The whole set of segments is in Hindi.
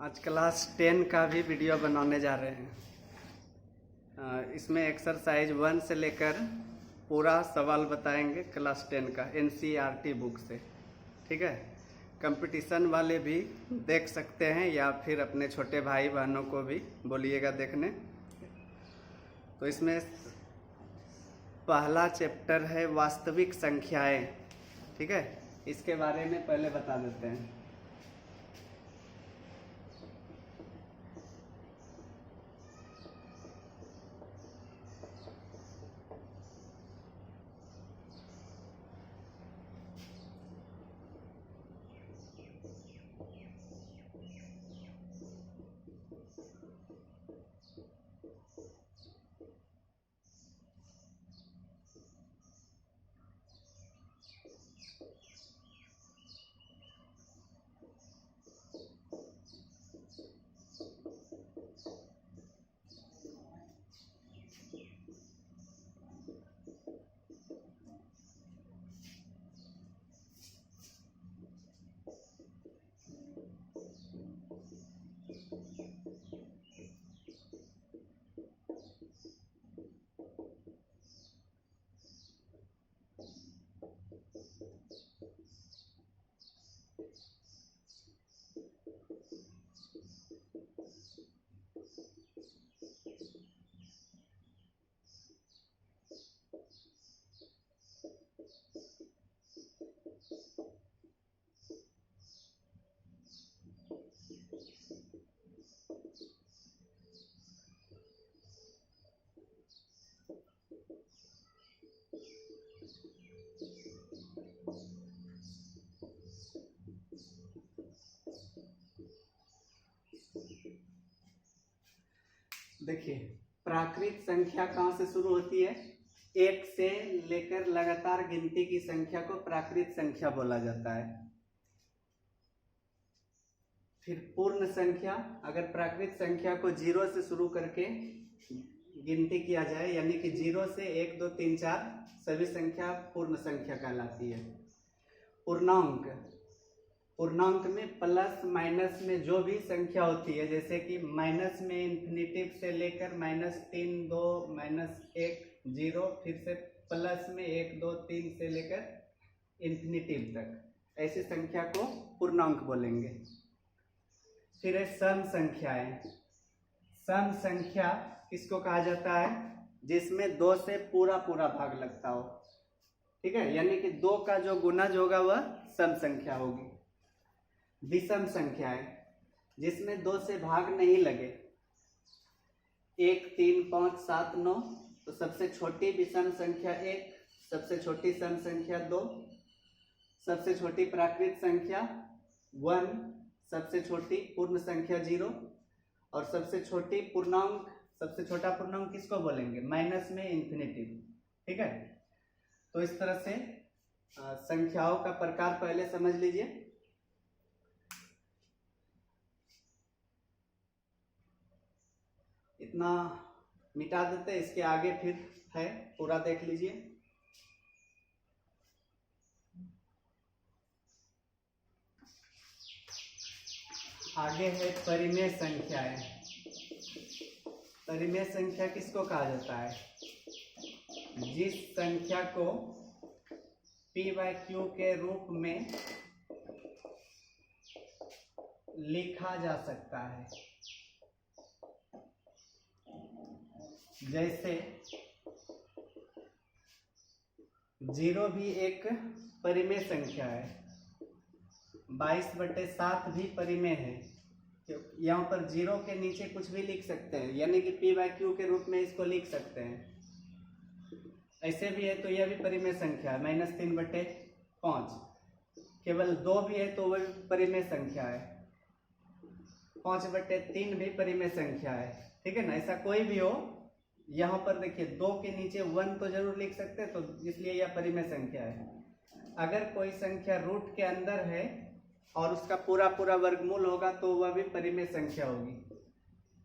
आज क्लास 10 का भी वीडियो बनाने जा रहे हैं। इसमें एक्सरसाइज 1 से लेकर पूरा सवाल बताएंगे क्लास 10 का NCERT बुक से। ठीक है, कंपटीशन वाले भी देख सकते हैं या फिर अपने छोटे भाई बहनों को भी बोलिएगा देखने। तो इसमें पहला चैप्टर है वास्तविक संख्याएं। ठीक है, इसके बारे में पहले बता देते हैं। देखिए, प्राकृत संख्या कहाँ से शुरू होती है? 1 से लेकर लगातार गिनती की संख्या को प्राकृत संख्या बोला जाता है। फिर पूर्ण संख्या, अगर प्राकृत संख्या को 0 से शुरू करके गिनती किया जाए, यानी कि 0 से 1 2 3 4 सभी संख्या पूर्ण संख्या कहलाती है। पूर्णांक, पूर्णांक में प्लस माइनस में जो भी संख्या होती है, जैसे कि माइनस में इन्फिनिटिव से लेकर -3 2 -1 0, फिर से प्लस में 1 2 3 से लेकर इन्फिनिटिव तक, ऐसी संख्या को पूर्णांक बोलेंगे। फिर है सम संख्याएं। सम संख्या किसको कहा जाता है? जिसमें 2 से पूरा पूरा भाग लगता हो। ठीक है, यानी कि 2 का जो गुणज होगा वह सम संख्या होगी। विषम संख्याएं, जिसमें 2 से भाग नहीं लगे, 1 3 5 7 9, तो सबसे छोटी विषम संख्या 1, सबसे छोटी सम संख्या 2, सबसे छोटी प्राकृत संख्या 1, सबसे छोटी पूर्ण संख्या 0, और सबसे छोटी पूर्णांक, सबसे छोटा पूर्णांक किसको बोलेंगे? माइनस में इन्फिनिटिव। ठीक है, तो इस तरह से संख्याओं का प्रकार पहले समझ लीजिए। इतना मिटा देते, इसके आगे फिर है, पूरा देख लीजिए। आगे है परिमेय संख्याएं। परिमेय संख्या किसको कहा जाता है? जिस संख्या को p/q के रूप में लिखा जा सकता है। जैसे 0 भी एक परिमेय संख्या है, 22/7 भी परिमेय है। यहाँ पर 0 के नीचे कुछ भी लिख सकते हैं, यानी कि p/q के रूप में इसको लिख सकते हैं। ऐसे भी है तो यह भी परिमेय संख्या है, -3/5। केवल 2 भी है तो वह भी परिमेय संख्या है। 5/3 भी परिमेय संख्या है। ठीक है ना, ऐसा कोई भी हो, यहाँ पर देखिए 2 के नीचे 1 तो जरूर लिख सकते हैं, तो इसलिए यह परिमेय संख्या है। अगर कोई संख्या रूट के अंदर है और उसका पूरा पूरा वर्गमूल होगा तो वह भी परिमेय संख्या होगी।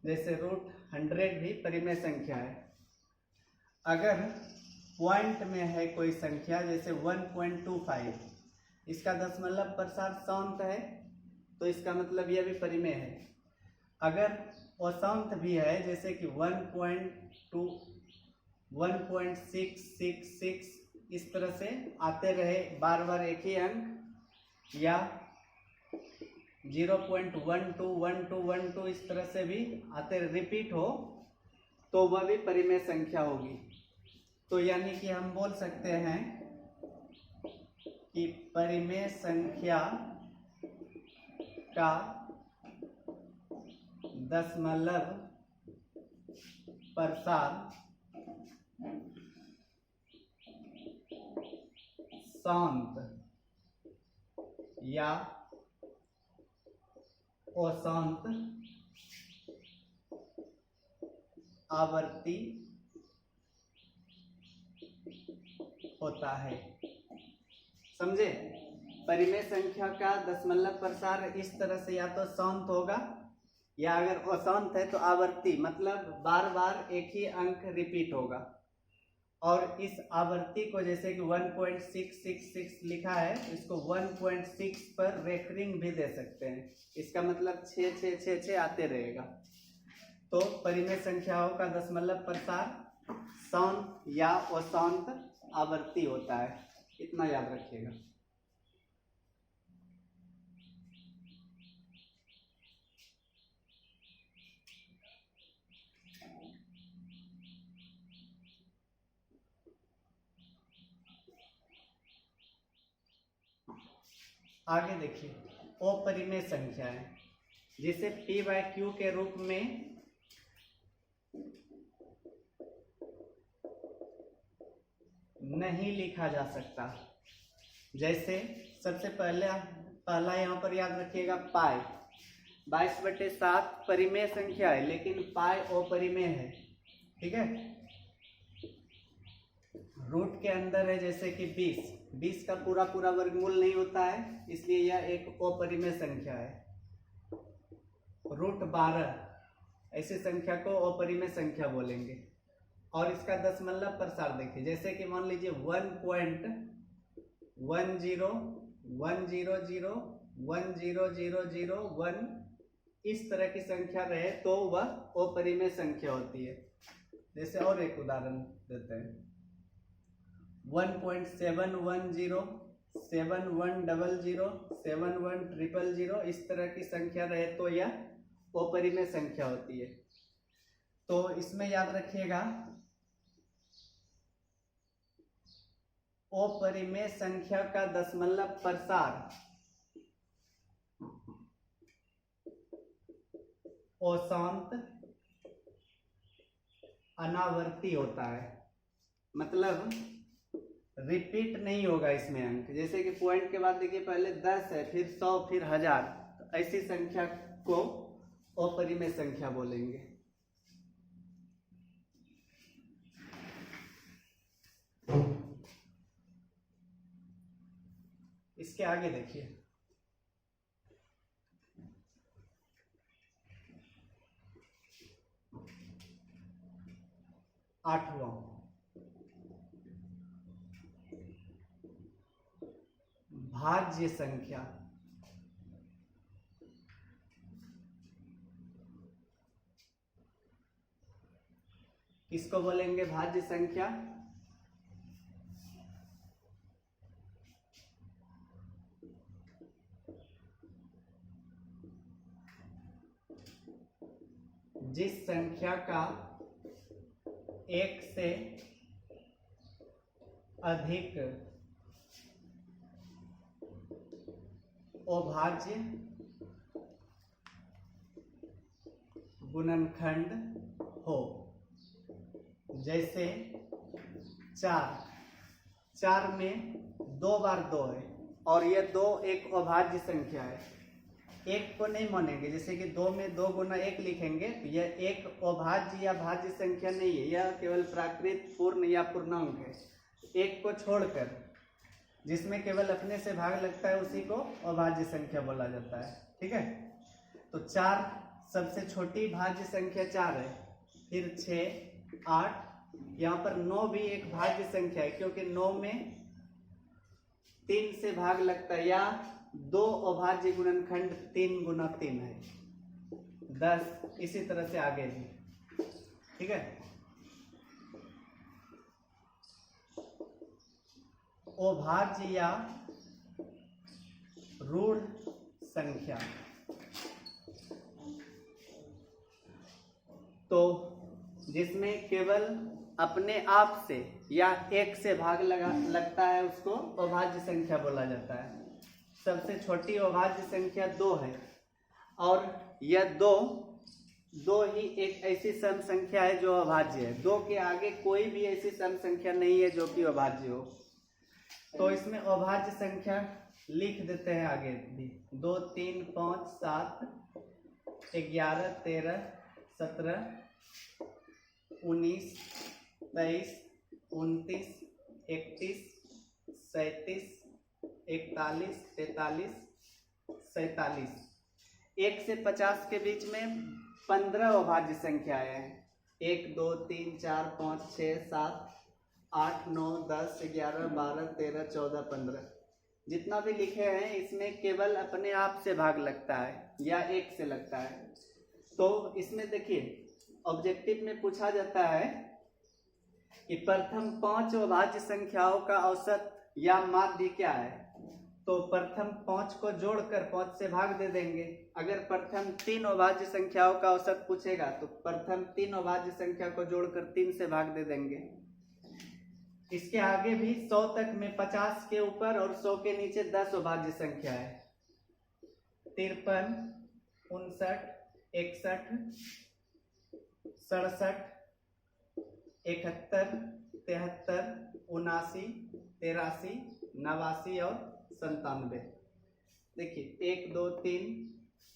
जैसे √100 भी परिमेय संख्या है। अगर पॉइंट में है कोई संख्या, जैसे 1.25, इसका दशमलव प्रसार 100 है, तो इसका मतलब यह भी परिमेय है। अगर औसंत भी है जैसे कि 1.2 1.666 इस तरह से आते रहे बार बार एक ही अंक, या 0.121212 इस तरह से भी आते रिपीट हो, तो वह भी परिमेय संख्या होगी। तो यानी कि हम बोल सकते हैं कि परिमेय संख्या का दशमलव प्रसार शांत या अशांत आवर्ती होता है। समझे? परिमेय संख्या का दशमलव प्रसार इस तरह से या तो शांत होगा, या अगर अशांत है तो आवर्ती, मतलब बार बार एक ही अंक रिपीट होगा। और इस आवर्ती को जैसे कि 1.666 लिखा है, इसको 1.6 पर रेफरिंग भी दे सकते हैं। इसका मतलब 6 आते रहेगा। तो परिमेय संख्याओं का दशमलव प्रसार शांत या अशांत आवर्ती होता है, इतना याद रखिएगा। आगे देखिए, अपरिमेय संख्या है जिसे p/q के रूप में नहीं लिखा जा सकता। जैसे सबसे पहला यहाँ पर याद रखिएगा पाई। 22/7 परिमेय संख्या है, लेकिन पाई अपरिमेय है। ठीक है, रूट के अंदर है जैसे कि 20 का पूरा वर्गमूल नहीं होता है, इसलिए यह एक अपरिमेय संख्या है। रूट 12 ऐसी संख्या को अपरिमेय संख्या बोलेंगे। और इसका दशमलव प्रसार देखिए, जैसे कि मान लीजिए 1.10100100001 इस तरह की संख्या रहे तो वह अपरिमेय संख्या होती है। जैसे और एक उदाहरण देते हैं, 1.710 7100 71000 इस तरह की संख्या रहे तो यह अपरिमेय संख्या होती है। तो इसमें याद रखिएगा, अपरिमेय संख्या का दशमलव प्रसार अशांत अनावर्ती होता है। मतलब रिपीट नहीं होगा इसमें अंक। जैसे कि पॉइंट के बाद देखिए, पहले 10 है, फिर 100, फिर 1000, तो ऐसी संख्या को अपरिमेय संख्या बोलेंगे। इसके आगे देखिए, 8वां भाज्य संख्या। किसको बोलेंगे भाज्य संख्या? जिस संख्या का एक से अधिक अभाज्य गुणनखंड हो। जैसे 4 में 2 बार 2 है, और यह 2 एक अभाज्य संख्या है। एक को नहीं मानेंगे, जैसे कि 2 में 2 गुना 1 लिखेंगे, तो यह एक अभाज्य या भाज्य संख्या नहीं है, यह केवल प्राकृत पूर्ण या पूर्णांक है। एक को छोड़कर जिसमें केवल अपने से भाग लगता है उसी को अभाज्य संख्या बोला जाता है। ठीक है, तो 4 सबसे छोटी भाज्य संख्या 4 है। फिर 6, 8, यहाँ पर 9 भी एक भाज्य संख्या है, क्योंकि 9 में 3 से भाग लगता है, या 2 अभाज्य गुणनखंड 3 गुना 3 है। 10, इसी तरह से आगे भी। ठीक है, अभाज्य या रूढ़ संख्या, तो जिसमें केवल अपने आप से या एक से भाग लगता है उसको अभाज्य संख्या बोला जाता है। सबसे छोटी अभाज्य संख्या 2 है, और यह दो ही एक ऐसी सम संख्या है जो अभाज्य है। 2 के आगे कोई भी ऐसी सम संख्या नहीं है जो कि अभाज्य हो। तो इसमें अभाज्य संख्या लिख देते हैं आगे भी। 2, 3, 5, 7, 11, 13, 17, 19, 23, 29, 31, 37, 41, 43, 47। 1 से 50 के बीच में 15 अभाज्य संख्याएं हैं। 1, 2, 3, 4, 5, 6, 7, 8, 9, 10, 11, 12, 13, 14, 15। जितना भी लिखे हैं इसमें केवल अपने आप से भाग लगता है या 1 से लगता है। तो इसमें देखिए ऑब्जेक्टिव में पूछा जाता है कि प्रथम 5 अभाज्य संख्याओं का औसत या माध्य क्या है। तो प्रथम 5 को जोड़कर 5 से भाग दे देंगे। अगर प्रथम 3 अभाज्य संख्याओं का औसत पूछेगा तो प्रथम 3 अभाज्य संख्या को जोड़कर 3 से भाग दे देंगे। इसके आगे भी 100 तक में 50 के ऊपर और 100 के नीचे 10 अभाज्य संख्या है। 53, 59, 61, 67, 71, 73, 79, 83, 89 और 97। देखिए 1, 2, 3,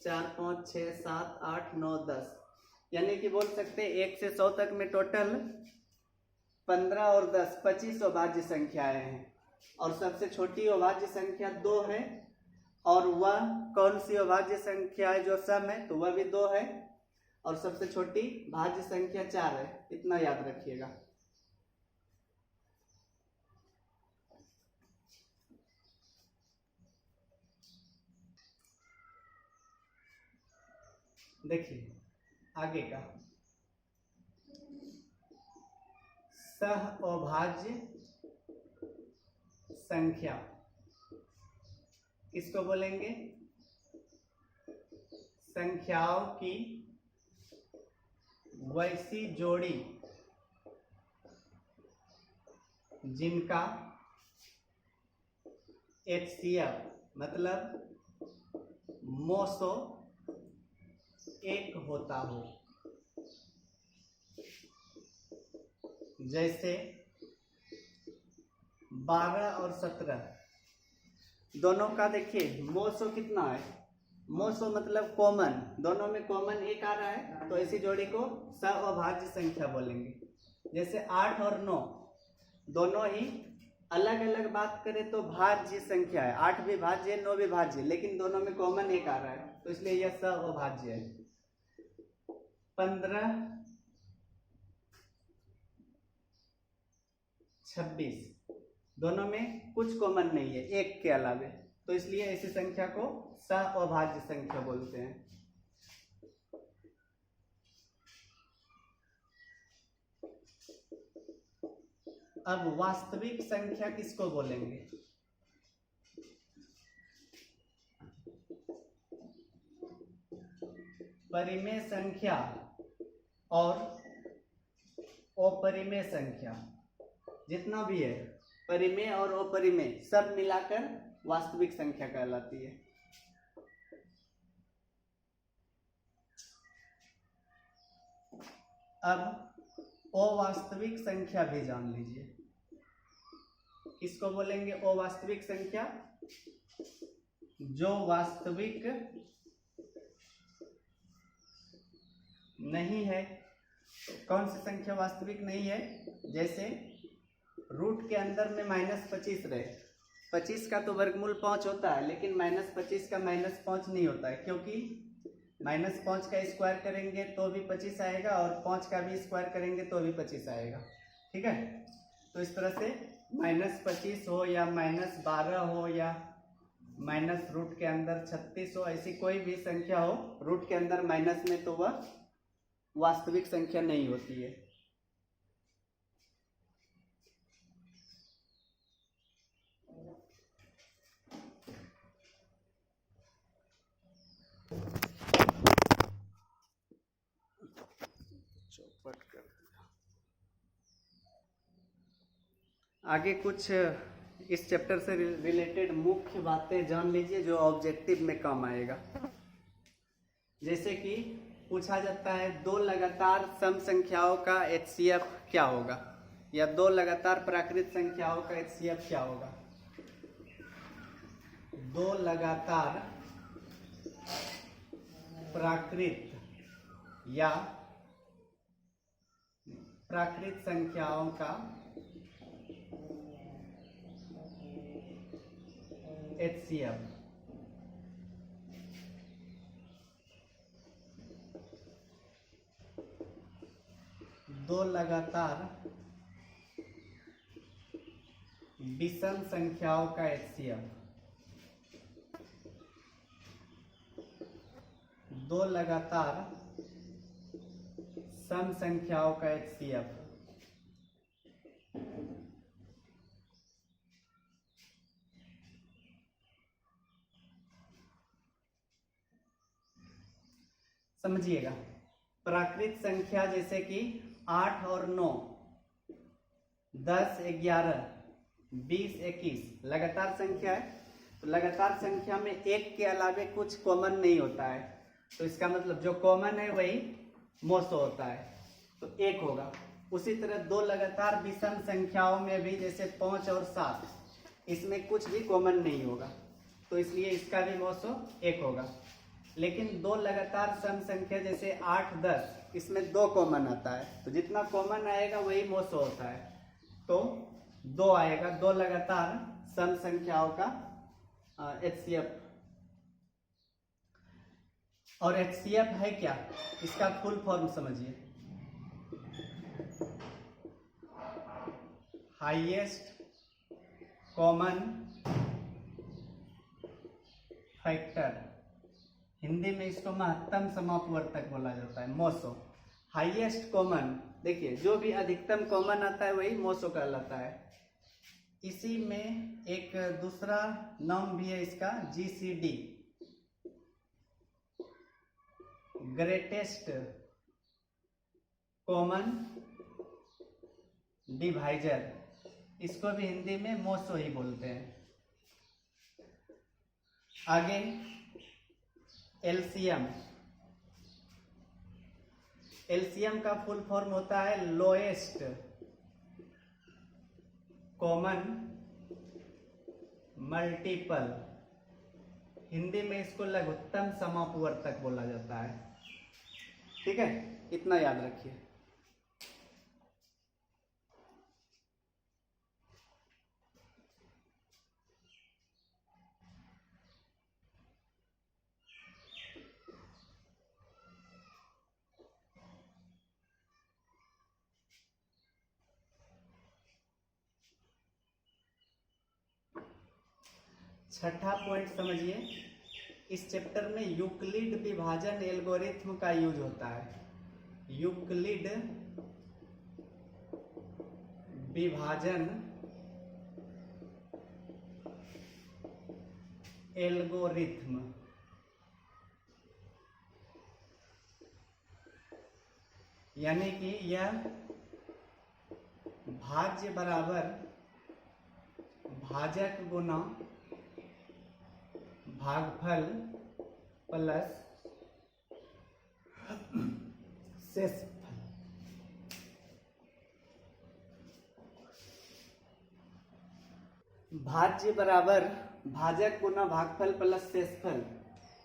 4, 5, 6, 7, 8, 9, 10, यानी कि बोल सकते हैं 1 से 100 तक में टोटल 15 और 10 25 अभाज्य संख्याएं हैं। और सबसे छोटी अभाज्य संख्या 2 है, और वह कौन सी अभाज्य संख्या है जो सम है, तो वह भी 2 है, और सबसे छोटी भाज्य संख्या 4 है। इतना याद रखिएगा। देखिए आगे का सह अभाज्य संख्या किसको बोलेंगे? संख्याओं की वैसी जोड़ी जिनका HCF मतलब मोसो 1 होता हो। जैसे 12 और 17 दोनों का देखिए मोसो कितना है? मोसो मतलब कॉमन, दोनों में कॉमन 1 आ रहा है, तो ऐसी जोड़ी को सअभाज्य संख्या बोलेंगे। जैसे 8 और 9 दोनों ही अलग अलग बात करें तो भाज्य संख्या है। 8 भी भाज्य है, 9 भी भाज्य, लेकिन दोनों में कॉमन 1 आ रहा है, तो इसलिए यह सअभाज्य है। 15, 26 दोनों में कुछ कॉमन नहीं है 1 के अलावे, तो इसलिए ऐसी संख्या को सअभाज्य संख्या बोलते हैं। अब वास्तविक संख्या किसको बोलेंगे? परिमेय संख्या और अपरिमेय संख्या जितना भी है, परिमेय और अपरिमेय सब मिलाकर वास्तविक संख्या कहलाती है। अब अवास्तविक संख्या भी जान लीजिए। किसको बोलेंगे अवास्तविक संख्या? जो वास्तविक नहीं है। कौन सी संख्या वास्तविक नहीं है? जैसे रूट के अंदर में -25 रहे, 25 का तो वर्गमूल 5 होता है, लेकिन -25 का -5 नहीं होता है, क्योंकि -5 का स्क्वायर करेंगे तो भी 25 आएगा, और 5 का भी स्क्वायर करेंगे तो भी 25 आएगा। ठीक है, तो इस तरह से -25 हो या -12 हो या माइनस रूट के अंदर 36 हो, ऐसी कोई भी संख्या हो रूट के अंदर माइनस में, तो वह वास्तविक संख्या नहीं होती है। चौपट कर दिया। आगे कुछ इस चैप्टर से रिलेटेड मुख्य बातें जान लीजिए जो ऑब्जेक्टिव में काम आएगा। जैसे कि पूछा जाता है दो लगातार सम संख्याओं का HCF क्या होगा, या दो लगातार प्राकृत संख्याओं का HCF क्या होगा। दो लगातार प्राकृत या प्राकृत संख्याओं का HCF दो लगातार विषम संख्याओं का HCF, दो लगातार सम संख्याओं का HCF समझिएगा। प्राकृत संख्या जैसे कि 8 और 9, 10, 11, 20, 21 लगातार संख्या है। तो लगातार संख्या में एक के अलावे कुछ कॉमन नहीं होता है, तो इसका मतलब जो कॉमन है वही मोसो होता है, तो एक होगा। उसी तरह दो लगातार विषम संख्याओं में भी जैसे 5 और 7, इसमें कुछ भी कॉमन नहीं होगा, तो इसलिए इसका भी मोसो एक होगा। लेकिन दो लगातार सम संख्या जैसे 8, 10, इसमें दो कॉमन आता है, तो जितना कॉमन आएगा वही मोसो होता है, तो दो आएगा। दो लगातार सम संख्याओं का HCF। और HCF है क्या, इसका फुल फॉर्म समझिए। हाईएस्ट कॉमन फैक्टर, हिंदी में इसको महत्तम समापवर्तक बोला जाता है, मोसो। हाईएस्ट कॉमन, देखिए जो भी अधिकतम कॉमन आता है वही मोसो कहलाता है। इसी में एक दूसरा नाम भी है इसका, GCD, ग्रेटेस्ट कॉमन डिवाइजर, इसको भी हिंदी में मोसो ही बोलते हैं। आगे एलसीएम, एलसीएम का फुल फॉर्म होता है लोएस्ट कॉमन मल्टीपल, हिंदी में इसको लघुत्तम समापवर्तक बोला जाता है। ठीक है, इतना याद रखिए। छठा पॉइंट समझिए, इस चैप्टर में यूक्लिड विभाजन एल्गोरिथ्म का यूज होता है। यूक्लिड विभाजन एल्गोरिथ्म, यानी कि यह भाज्य बराबर भाजक गुना भागफल प्लस शेषफल, भाज्य बराबर भाजक गुना भागफल प्लस शेषफल,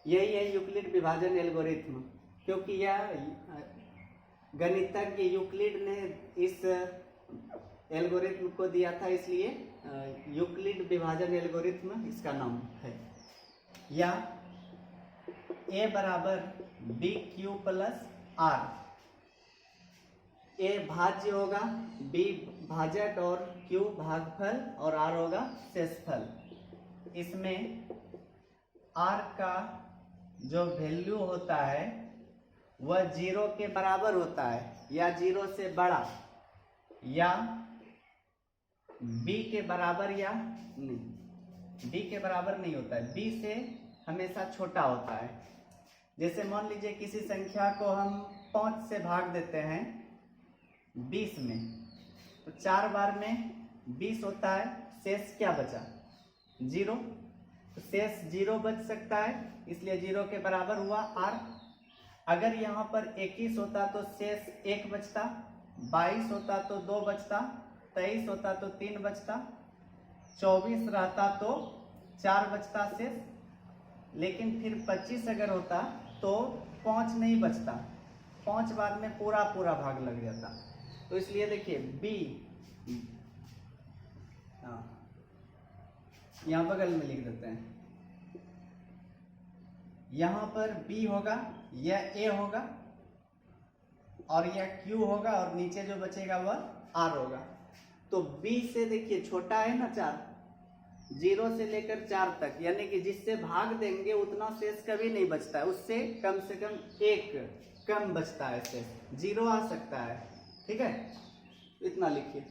यही है यूक्लिड विभाजन एल्गोरिथ्म। क्योंकि यह गणितज्ञ यूक्लिड ने इस एल्गोरिथ्म को दिया था, इसलिए यूक्लिड विभाजन एल्गोरिथ्म इसका नाम है। या ए बराबर बी क्यू प्लस आर, ए भाज्य होगा, बी भाजक और क्यू भागफल और आर होगा शेषफल। इसमें r का जो वैल्यू होता है वह 0 के बराबर होता है या 0 से बड़ा या b के बराबर या नहीं, b के बराबर नहीं होता है, b से हमेशा छोटा होता है। जैसे मान लीजिए किसी संख्या को हम 5 से भाग देते हैं 20 में, तो 4 बार में 20 होता है, शेष क्या बचा 0, तो शेष 0 बच सकता है, इसलिए 0 के बराबर हुआ r। अगर यहाँ पर 21 होता तो शेष 1 बचता, 22 होता तो 2 बचता, 23 होता तो 3 बचता, 24 रहता तो 4 बचता शेष, लेकिन फिर 25 अगर होता तो 5 नहीं बचता, 5 बार में पूरा भाग लग जाता। तो इसलिए देखिए b, यहाँ बगल में लिख देते हैं, यहाँ पर b होगा, यह a होगा और यह q होगा और नीचे जो बचेगा वह r होगा। तो b से देखिए छोटा है ना 4, 0 से लेकर 4 तक, यानी कि जिससे भाग देंगे उतना शेष कभी नहीं बचता है, उससे कम से कम 1 कम बचता है, शेष 0 आ सकता है। ठीक है, इतना लिखिए।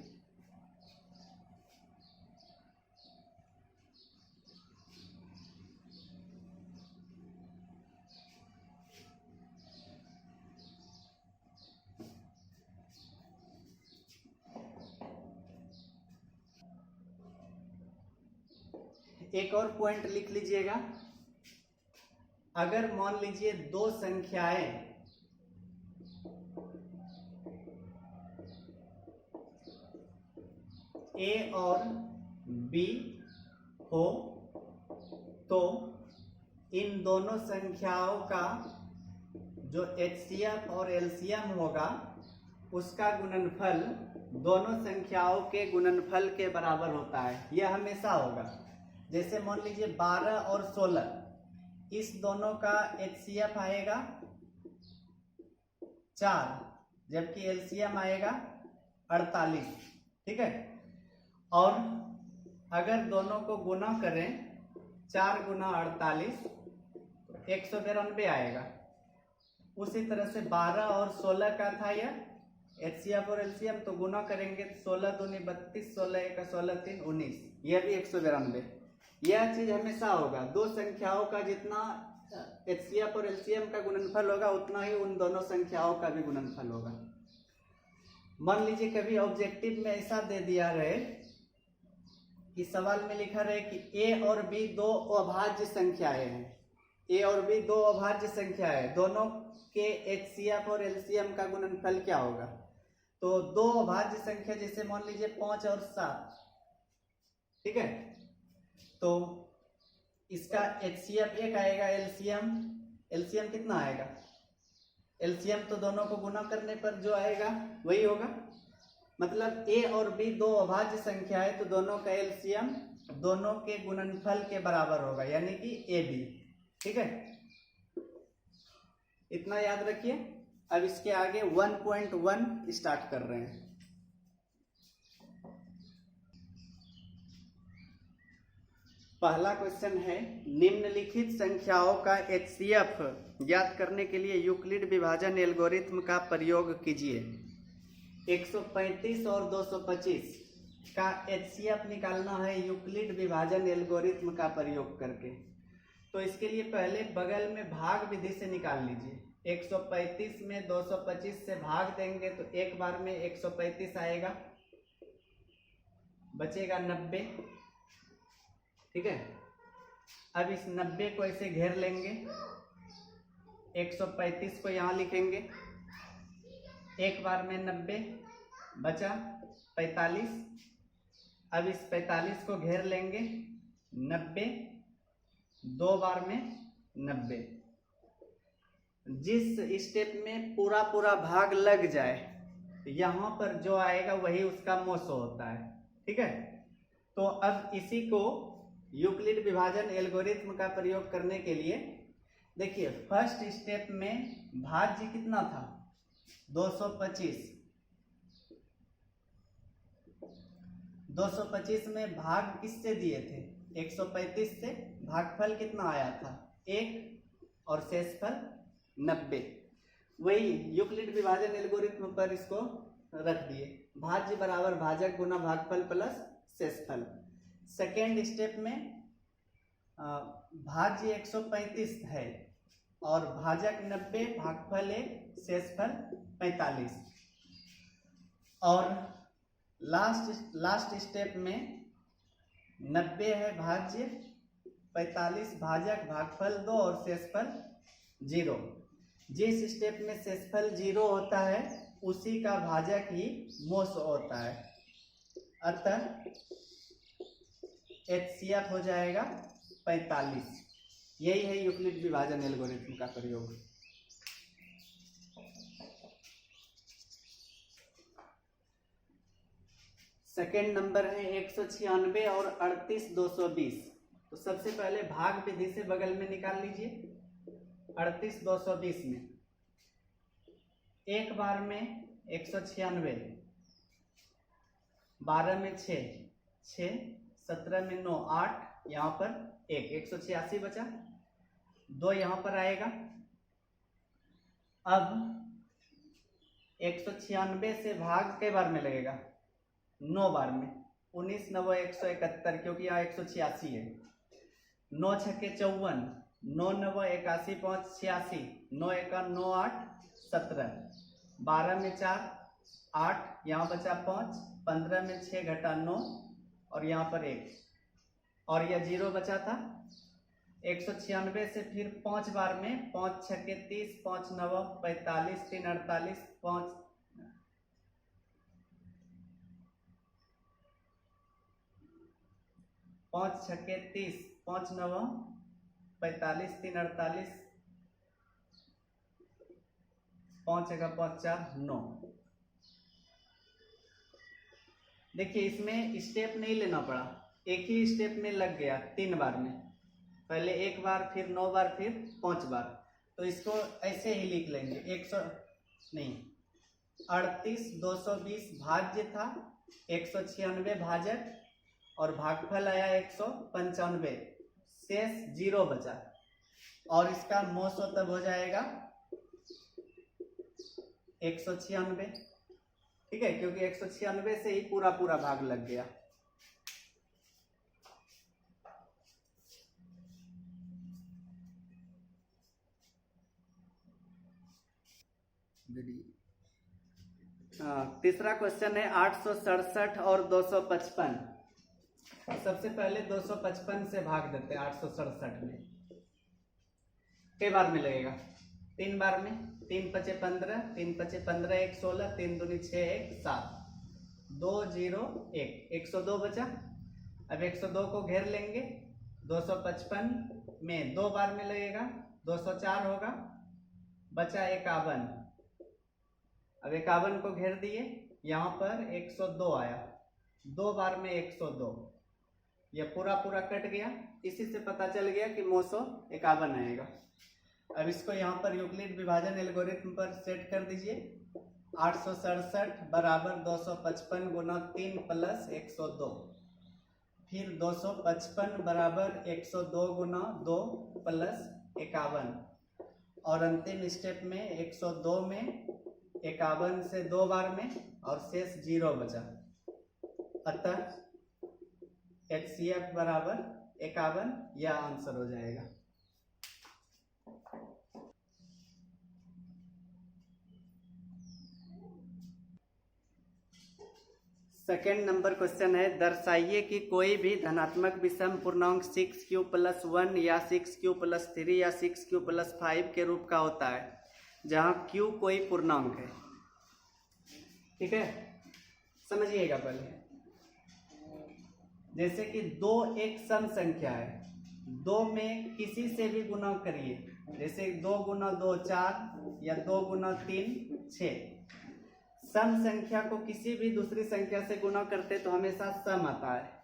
एक और पॉइंट लिख लीजिएगा, अगर मान लीजिए दो संख्याएं a और b हो तो इन दोनों संख्याओं का जो HCF और LCM होगा उसका गुणनफल दोनों संख्याओं के गुणनफल के बराबर होता है, यह हमेशा होगा। जैसे मान लीजिए 12 और 16, इस दोनों का HCF आएगा 4, जबकि LCM आएगा 48। ठीक है, और अगर दोनों को गुना करें 4 गुना 48 तो 192 आएगा। उसी तरह से 12 और 16 का था यह HCF और LCM, तो गुना करेंगे 16 दूनी 32, 16 एक 16 3 19, यह भी 192। यह चीज हमेशा होगा, दो संख्याओं का जितना HCF और LCM का गुणनफल होगा उतना ही उन दोनों संख्याओं का भी गुणनफल होगा। मान लीजिए कभी ऑब्जेक्टिव में ऐसा दे दिया रहे कि सवाल में लिखा रहे कि a और b दो अभाज्य संख्याएं हैं, a और b दो अभाज्य संख्याएं, दोनों के HCF और LCM का गुणनफल क्या होगा। तो दो अभाज्य संख्या जैसे मान लीजिए 5 और 7, ठीक है, तो इसका HCF 1 आएगा, LCM कितना आएगा, LCM तो दोनों को गुना करने पर जो आएगा वही होगा। मतलब a और b दो अभाज्य संख्या है तो दोनों का LCM दोनों के गुणनफल के बराबर होगा, यानी कि AB। ठीक है, इतना याद रखिए। अब इसके आगे 1.1 स्टार्ट कर रहे हैं। पहला क्वेश्चन है, निम्नलिखित संख्याओं का HCF ज्ञात करने के लिए यूक्लिड विभाजन एल्गोरिथम का प्रयोग कीजिए। 135 और 225 का HCF निकालना है यूक्लिड विभाजन एल्गोरिथम का प्रयोग करके। तो इसके लिए पहले बगल में भाग विधि से निकाल लीजिए। 135 में 225 से भाग देंगे तो एक बार में 135 आएगा, बचेगा 90। ठीक है, अब इस 90 को ऐसे घेर लेंगे, 135 को यहाँ लिखेंगे, एक बार में 90 बचा 45। अब इस 45 को घेर लेंगे, 90 दो बार में 90। जिस स्टेप में पूरा भाग लग जाए यहाँ पर जो आएगा वही उसका मोसो होता है। ठीक है, तो अब इसी को यूक्लिड विभाजन एल्गोरिथम का प्रयोग करने के लिए देखिए, फर्स्ट स्टेप में भाज्य कितना था 225। 225 में भाग किससे दिए थे 135 से भागफल कितना आया था 1 और शेषफल 90। वही यूक्लिड विभाजन एल्गोरिथ्म पर इसको रख दिए, भाज्य बराबर भाजक गुना भागफल प्लस शेषफल। सेकेंड स्टेप में भाज्य 135 है और भाजक 90, भागफल 1, शेषफल 45। और लास्ट स्टेप में 90 है भाज्य, 45 भाजक, भागफल 2 और शेषफल 0। जिस स्टेप में शेषफल 0 होता है उसी का भाजक ही मोस होता है, अतः HCF हो जाएगा 45। यही है यूक्लिड विभाजन एल्गोरिथ्म का प्रयोग। सेकेंड नंबर है 196 और 38220। तो सबसे पहले भाग विधि से बगल में निकाल लीजिए। 38220 में एक बार में 196, 12 में 6, 17 में 9, 8, यहाँ पर 186 बचा, 2 यहाँ पर आएगा। अब 196 से भाग कई बार में लगेगा 9 बार में, 19 9 171, क्योंकि यहाँ 186 है। 9 छक्के 54, 9 9 81, 5 86, 9 1 9 8 17, 12 में 4 8, यहाँ बचा 5, 15 में 6 घटा 9 और यहाँ पर 1 और यह 0 बचा था। 196 से फिर 5 बार में, 5 छक्के 30, 5 9 45, 3 48, 5 छक्के 30, 5 9 45, 3 48, 5 1 5 4 9। देखिए इसमें स्टेप नहीं लेना पड़ा, एक ही स्टेप में लग गया 3 बार में, पहले 1 बार, फिर 9 बार, फिर 5 बार। तो इसको ऐसे ही लिख लेंगे 38220 भाज्य था, 196 भाजक और भागफल आया 195, शेष 0 बचा और इसका मोसो तब हो जाएगा 196। ठीक है, क्योंकि 196 से ही पूरा भाग लग गया। तीसरा क्वेश्चन है 867 और 255। सबसे पहले 255 से भाग देते हैं 867 में। कई बार में लगेगा 3 बार में, 3 पचे 15, 3 पचे 15, 1 16, 3 दूनी 6, 1 7, 2 0 1, 102 बचा। अब 102 को घेर लेंगे, 255 में 2 बार में लगेगा, 204 होगा, बचा 51। अब 51 को घेर दिए, यहाँ पर 102 आया, 2 बार में 102, यह पूरा कट गया। इसी से पता चल गया कि मोसो 51 आएगा। अब इसको यहाँ पर यूक्लिड विभाजन एल्गोरिथ्म पर सेट कर दीजिए। 867 बराबर 255 गुना 3 प्लस 102, फिर 255 बराबर 102 गुना 2 प्लस 51 और अंतिम स्टेप में 102 में 51 से 2 बार में और शेष 0 बचा, अतः HCF बराबर 51, यह आंसर हो जाएगा। सेकेंड नंबर क्वेश्चन है, दर्शाइए कि कोई भी धनात्मक विषम पूर्णांक 6q + 1 या 6q + 3 या 6q + 5 के रूप का होता है, जहां q कोई पूर्णांक है। ठीक है, समझिएगा पहले। जैसे कि 2 एक सम संख्या है, 2 में किसी से भी गुना करिए, जैसे 2 गुना 2 4 या 2 गुना 3 6। सम संख्या को किसी भी दूसरी संख्या से गुना करते तो हमेशा सम आता है।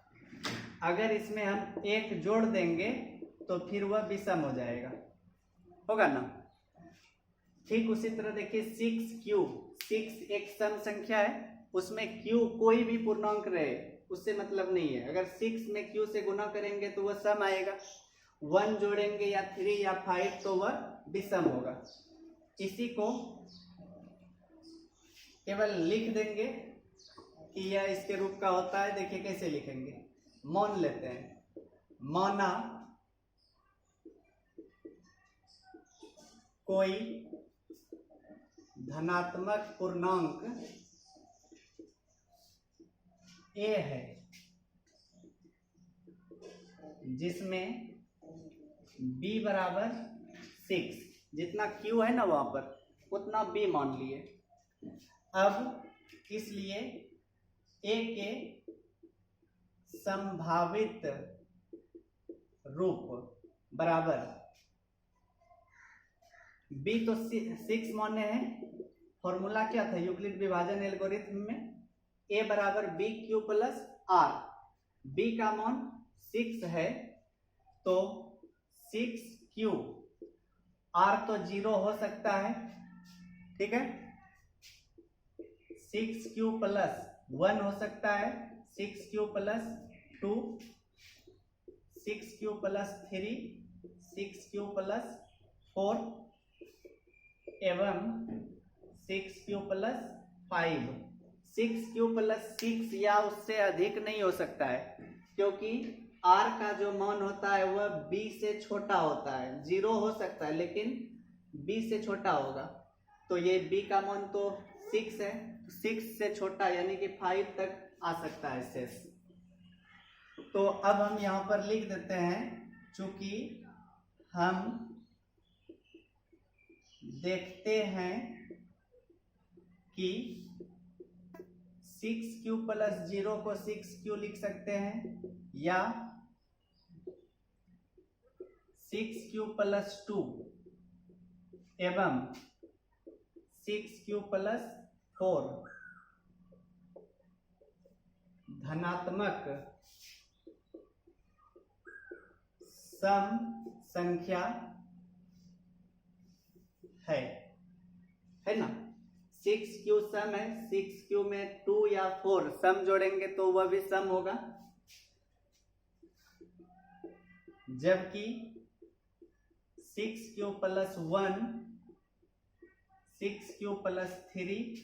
अगर इसमें हम 1 जोड़ देंगे तो फिर वह विषम हो जाएगा, होगा ना। ठीक उसी तरह देखिए 6q, 6 एक सम संख्या है, उसमें q कोई भी पूर्णांक रहे, उससे मतलब नहीं है। अगर 6 में q से गुना करेंगे तो वह सम आएगा, 1 जोड़ेंगे या 3 या 5 तो वह विषम होगा। इसी को केवल लिख देंगे कि यह इसके रूप का होता है। देखिए कैसे लिखेंगे, मान लेते हैं, माना कोई धनात्मक पूर्णांक a है जिसमें b बराबर 6, जितना q है ना वहां पर उतना b मान लिए। अब इसलिए a के संभावित रूप बराबर b तो 6 माने हैं, फॉर्मूला क्या था यूक्लिड विभाजन एल्गोरिथम में, a बराबर b Q plus r, b का मान 6 है तो 6q, r तो 0 हो सकता है, ठीक है, 6q प्लस 1 हो सकता है, 6q plus 2, 6q plus 3, 6q plus 4 एवं 6q प्लस 5। 6q प्लस 6 या उससे अधिक नहीं हो सकता है, क्योंकि r का जो मान होता है वह b से छोटा होता है। 0 हो सकता है लेकिन b से छोटा होगा, तो ये b का मान तो 6 है, 6 से छोटा यानी कि 5 तक आ सकता है शेष। तो अब हम यहाँ पर लिख देते हैं, चूंकि हम देखते हैं कि 6q प्लस 0 को 6q लिख सकते हैं या 6q प्लस 2 एवं 6q प्लस 4 धनात्मक सम संख्या है ना। 6q सम है, 6q में 2 या 4 सम जोड़ेंगे तो वह भी सम होगा, जबकि 6q प्लस 1, 6q प्लस 3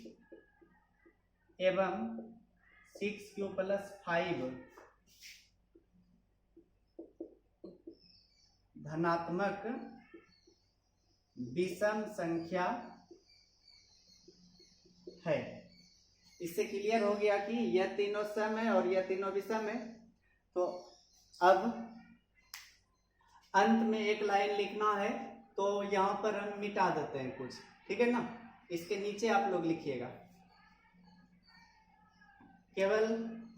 एवं 6q प्लस 5 धनात्मक विषम संख्या है। इससे क्लियर हो गया कि यह तीनों सम है और यह तीनों विषम है। तो अब अंत में एक लाइन लिखना है, तो यहां पर हम मिटा देते हैं कुछ, ठीक है ना। इसके नीचे आप लोग लिखिएगा, केवल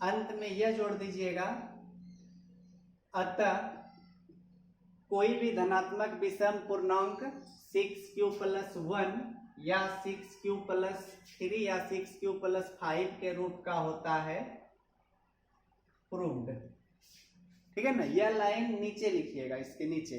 अंत में यह जोड़ दीजिएगा, अतः कोई भी धनात्मक विषम पूर्णांक 6q प्लस 1 या 6q प्लस 3 या 6q प्लस 5 के रूप का होता है प्रूव्ड, ठीक है ना। यह लाइन नीचे लिखिएगा, इसके नीचे।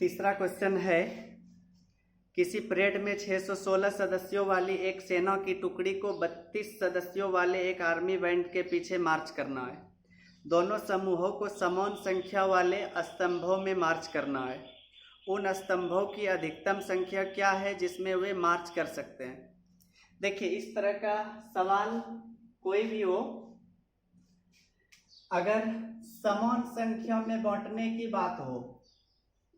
तीसरा क्वेश्चन है, किसी परेड में 616 सदस्यों वाली एक सेना की टुकड़ी को 32 सदस्यों वाले एक आर्मी बैंड के पीछे मार्च करना है। दोनों समूहों को समान संख्या वाले स्तंभों में मार्च करना है। उन स्तंभों की अधिकतम संख्या क्या है जिसमें वे मार्च कर सकते हैं। देखिए, इस तरह का सवाल कोई भी हो, अगर समान संख्या में बांटने की बात हो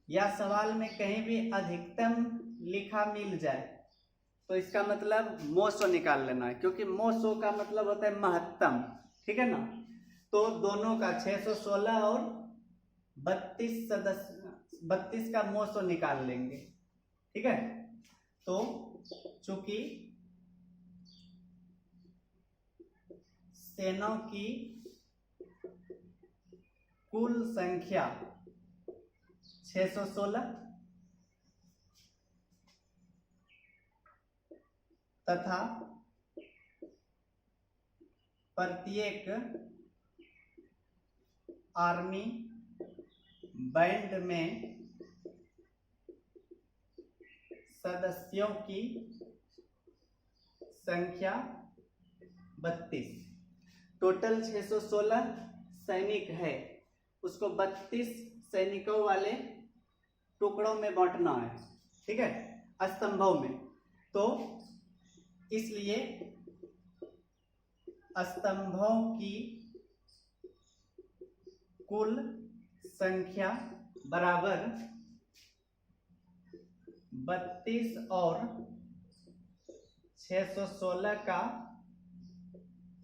या सवाल में कहीं भी अधिकतम लिखा मिल जाए, तो इसका मतलब मोसो निकाल लेना है, क्योंकि मोसो का मतलब होता है महत्तम, ठीक है ना। तो दोनों का 616 और 32 का मोसो निकाल लेंगे, ठीक है। तो चूंकि सेना की कुल संख्या 616 तथा प्रत्येक आर्मी बैंड में सदस्यों की संख्या 32। टोटल 616 सैनिक है, उसको 32 सैनिकों वाले टुकड़ों में बांटना है, ठीक है, स्तंभों में। तो इसलिए स्तंभों की कुल संख्या बराबर 32 और 616 का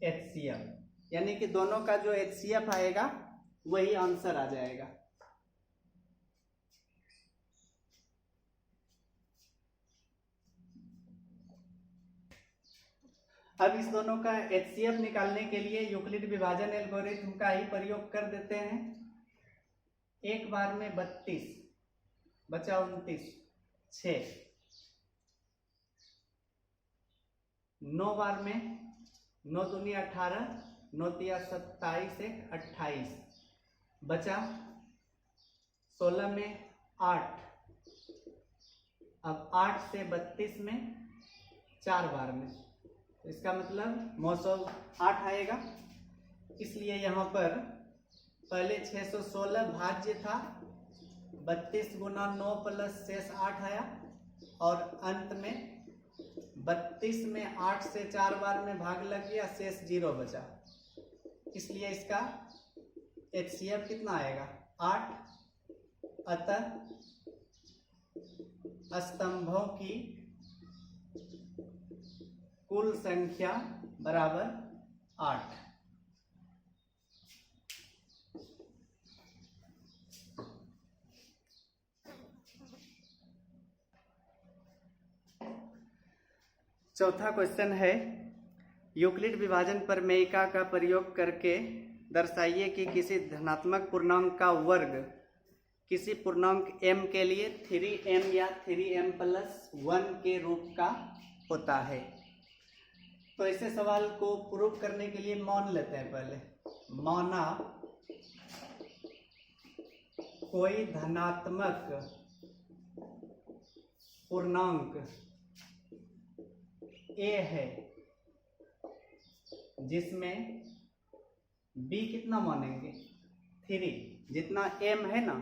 HCF, यानी कि दोनों का जो HCF आएगा वही आंसर आ जाएगा। अब इस दोनों का HCF निकालने के लिए यूक्लिड विभाजन एल्गोरिथम का ही प्रयोग कर देते हैं। एक बार में 32 बचा 29, 6, 9 बार में 9 दूनी 18, 9 तिया 27, 28 बचा 16 में 8। अब 8 से 32 में 4 बार में, इसका मतलब मौसम 8 आएगा। इसलिए यहाँ पर पहले 616 भाज्य था, 32 गुना 9 प्लस शेष 8 आया, और अंत में 32 में 8 से 4 बार में भाग लग गया, शेष 0 बचा। इसलिए इसका HCF कितना आएगा? 8। अतः स्तंभों की कुल संख्या बराबर 8। चौथा क्वेश्चन है, यूक्लिड विभाजन प्रमेयिका का प्रयोग करके दर्शाइए कि किसी धनात्मक पूर्णांक का वर्ग किसी पूर्णांक m के लिए 3m या 3m+1 के रूप का होता है। तो ऐसे सवाल को प्रूव करने के लिए मान लेते हैं। पहले माना कोई धनात्मक पूर्णांक a है जिसमें b कितना मानेंगे? 3। जितना m है ना,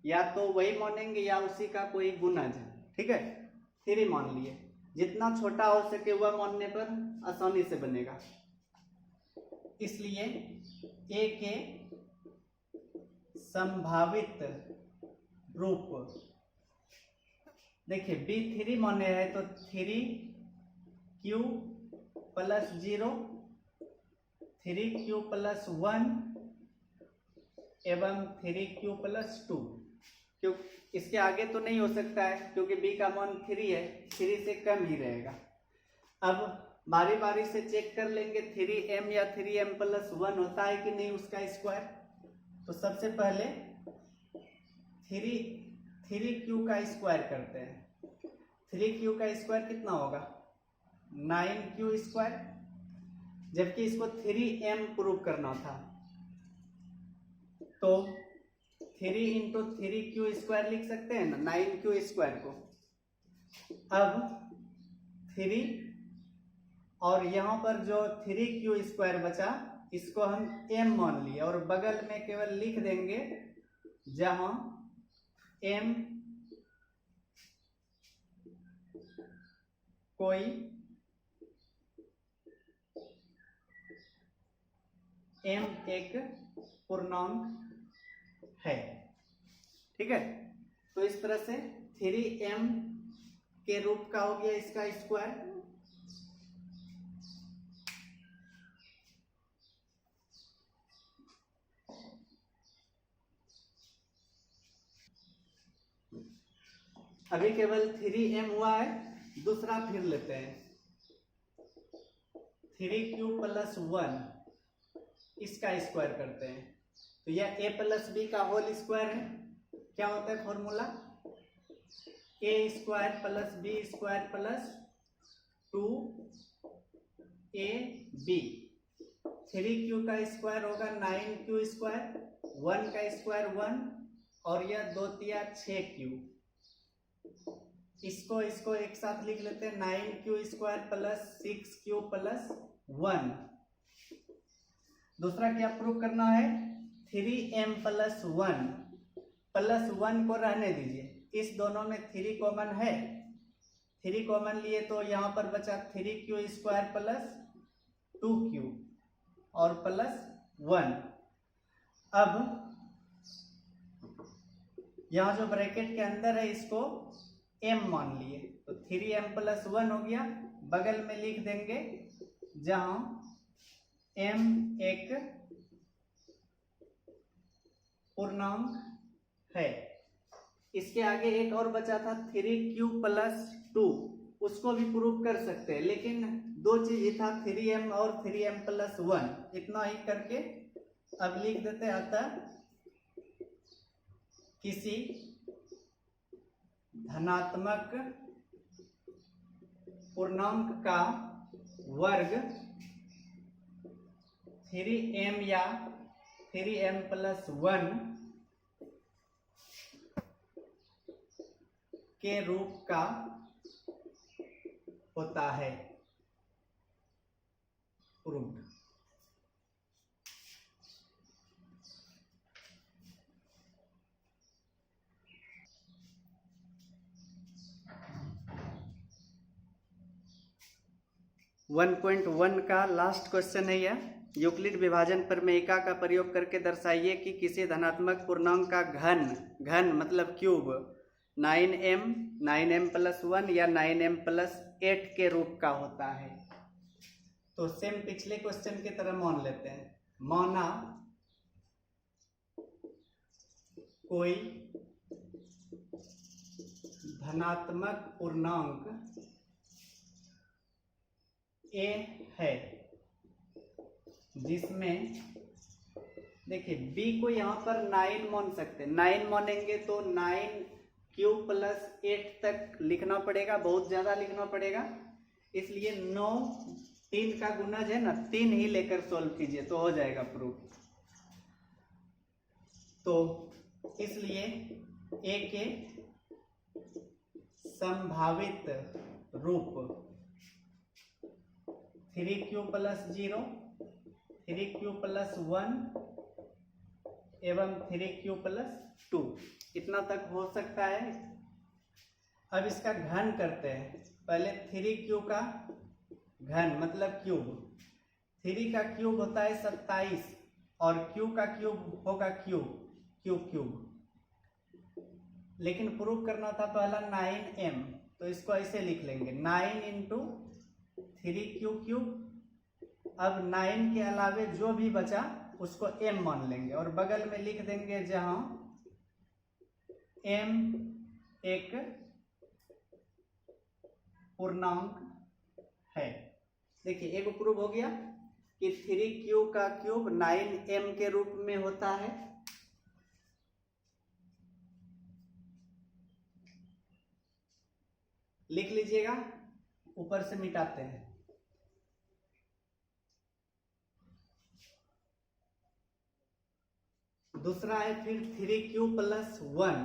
या तो वही मानेंगे या उसी का कोई गुणज, ठीक है। 3 मान लिए, जितना छोटा हो सके वह मानने पर आसानी से बनेगा। इसलिए a के संभावित रूप, देखिए b 3 माने है तो 3q + 0, 3q + 1 एवं 3q + 2। क्यों इसके आगे तो नहीं हो सकता है क्योंकि b का मान 3 है, 3 से कम ही रहेगा। अब बारी बारी से चेक कर लेंगे 3m या 3m+1 होता है कि नहीं उसका स्क्वायर। तो सबसे पहले 3q का स्क्वायर करते हैं। 3q का स्क्वायर कितना होगा? 9q², जबकि इसको 3m प्रूव करना था। तो 3 × 3q² लिख सकते हैं ना, 9q² को। अब 3 और यहाँ पर जो 3q² बचा इसको हम m मान लिए, और बगल में केवल लिख देंगे जहां m कोई m एक पूर्णांक है, ठीक है। तो इस तरह से 3m के रूप का हो गया इसका स्क्वायर। अभी केवल 3m हुआ है, दूसरा फिर लेते हैं। 3q + 1 इसका स्क्वायर करते हैं। तो यह a + b का होल स्क्वायर है। क्या होता है formula? a² + b² + 2ab 3q का स्क्वायर होगा 9q स्क्वायर, 1 का स्क्वायर 1 और यह 2 तिया 6q। इसको एक साथ लिख लेते हैं 9q square plus 6q plus 1। दूसरा क्या प्रूव करना है, 3m प्लस 1 को रहने दीजिए, इस दोनों में 3 कॉमन है, 3 कॉमन लिए तो यहां पर बचा 3q स्क्वायर प्लस 2q और प्लस 1। अब यहां जो ब्रैकेट के अंदर है इसको m मान लिए, तो 3m प्लस 1 हो गया। बगल में लिख देंगे जहां m एक पूर्णांक है। इसके आगे एक और बचा था 3q प्लस 2, उसको भी प्रूव कर सकते हैं, लेकिन दो चीज ही था 3m और 3m प्लस 1, इतना ही करके अब लिख देते हैं। अतः किसी धनात्मक पूर्णांक का वर्ग 3m या 3m प्लस 1 के रूप का होता है। प्रूव्ड। वन 1.1 का लास्ट क्वेश्चन है यह। यूक्लिड विभाजन प्रमेयिका का प्रयोग करके दर्शाइए कि किसी धनात्मक पूर्णांक का घन मतलब क्यूब 9m प्लस 1 या 9m प्लस 8 के रूप का होता है। तो सेम पिछले क्वेश्चन की तरह मान लेते हैं। माना कोई धनात्मक पूर्णांक a है जिसमें देखिए b को यहां पर 9 मान सकते हैं, 9 मानेंगे तो 9q प्लस 8 तक लिखना पड़ेगा, बहुत ज्यादा लिखना पड़ेगा, इसलिए 9 3 का गुणज है ना, 3 ही लेकर सॉल्व कीजिए तो हो जाएगा प्रूफ। तो इसलिए a के संभावित रूप 3q प्लस 0, 3q प्लस 1 एवं 3q प्लस 2, इतना तक हो सकता है। अब इसका घन करते हैं। पहले 3q का घन मतलब क्यूब, 3 का क्यूब होता है 27 और q का क्यूब होगा क्यूब, लेकिन प्रूव करना था पहला 9m, तो इसको ऐसे लिख लेंगे 9 इंटू 3q क्यूब। अब 9 के अलावे जो भी बचा उसको m मान लेंगे और बगल में लिख देंगे जहां m एक पूर्णांक है। देखिए एक प्रूव हो गया कि 3q का क्यूब 9m के रूप में होता है। लिख लीजिएगा, ऊपर से मिटाते हैं। दूसरा है फिर 3q प्लस 1,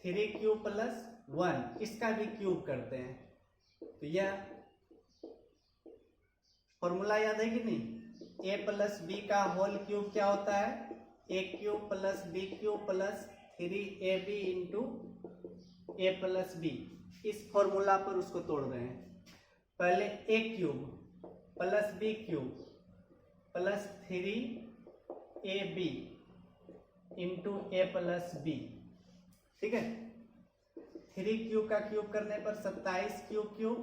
3q प्लस 1, इसका भी क्यूब करते हैं। तो यह फॉर्मूला याद है कि नहीं, a प्लस बी का होल क्यूब क्या होता है, a cube plus b cube plus 3ab into a plus b. इस फॉर्मूला पर उसको तोड़ रहे हैं। पहले a cube plus b cube plus 3ab into a plus b, ठीक है। 3q का क्यूब करने पर 27q क्यूब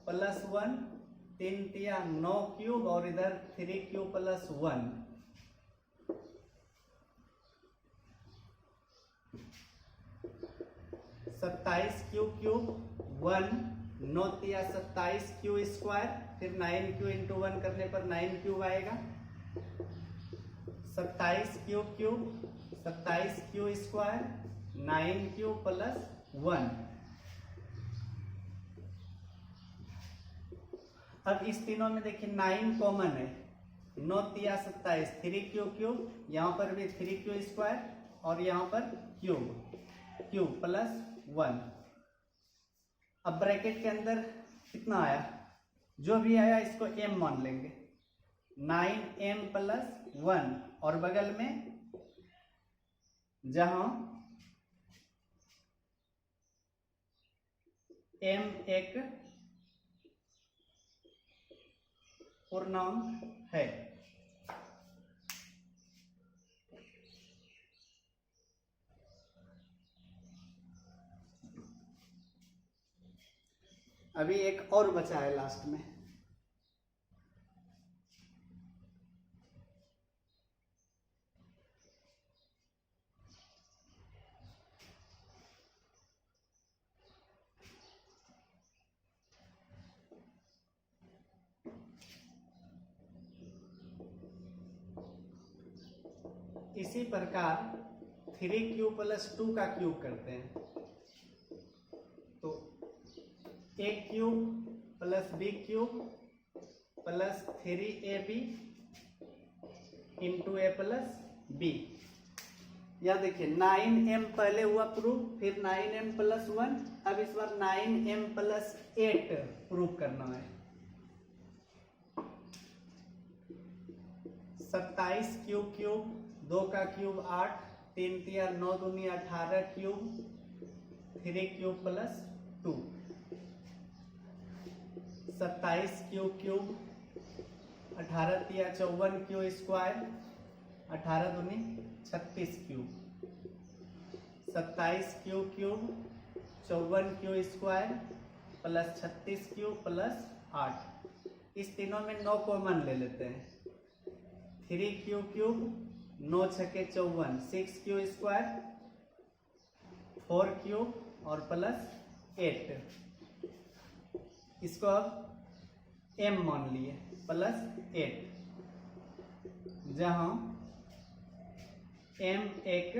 प्लस 1, 3 तिया 9 क्यूब और इधर 3q प्लस 1, 27q क्यूब 1, 9 तिया 27q स्क्वायर, फिर 9q इंटू 1 करने पर 9q आएगा, 27q cube 27q square 9q plus 1, अब इस तीनों में देखिए 9 कॉमन है, 9 तिया 27, 3q क्यूब, यहाँ पर भी 3q स्क्वायर और यहाँ पर क्यूब प्लस 1। अब ब्रैकेट के अंदर कितना आया, जो भी आया इसको m मान लेंगे, 9m प्लस 1, और बगल में जहां m एक पूर्णांक है। अभी एक और बचा है लास्ट में, इसी प्रकार 3q प्लस 2 का क्यूब करते हैं, तो a cube plus b cube plus 3ab into a plus b। या देखिए 9m पहले हुआ प्रूफ, फिर 9m प्लस 1, अब इस बार 9m प्लस 8 प्रूफ करना है। 27 क्यूब, 2 का क्यूब 8, 3 तिया 9 दूनी 18 क्यूब, 3q प्लस 2। 27 क्यूब, 18 तिया 54 क्यू स्क्वायर, 18 दूनी 36 cube, 27 cube, 54 Q square plus 36 cube plus 8। इस तीनों में 9 कॉमन ले लेते हैं, 3q क्यूब, 9 छके 54, 6q स्क्वायर, 4q और प्लस 8। इसको अब m मान लिए प्लस 8, जहां m एक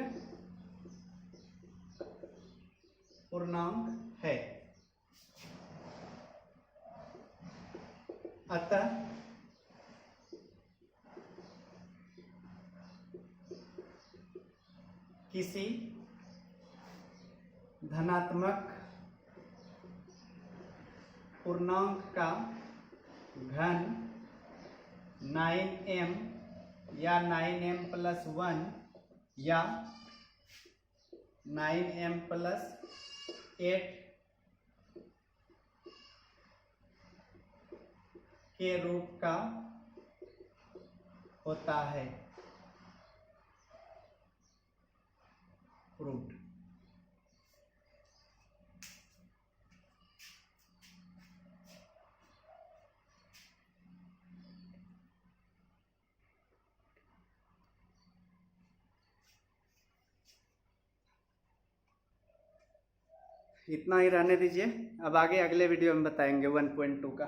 पूर्णांक है। अतः किसी धनात्मक पूर्णांक का घन 9m या 9m प्लस 1 या 9m प्लस 8 के रूप का होता है। प्रूव्ड। इतना ही रहने दीजिए, अब आगे अगले वीडियो में बताएंगे 1.2 का।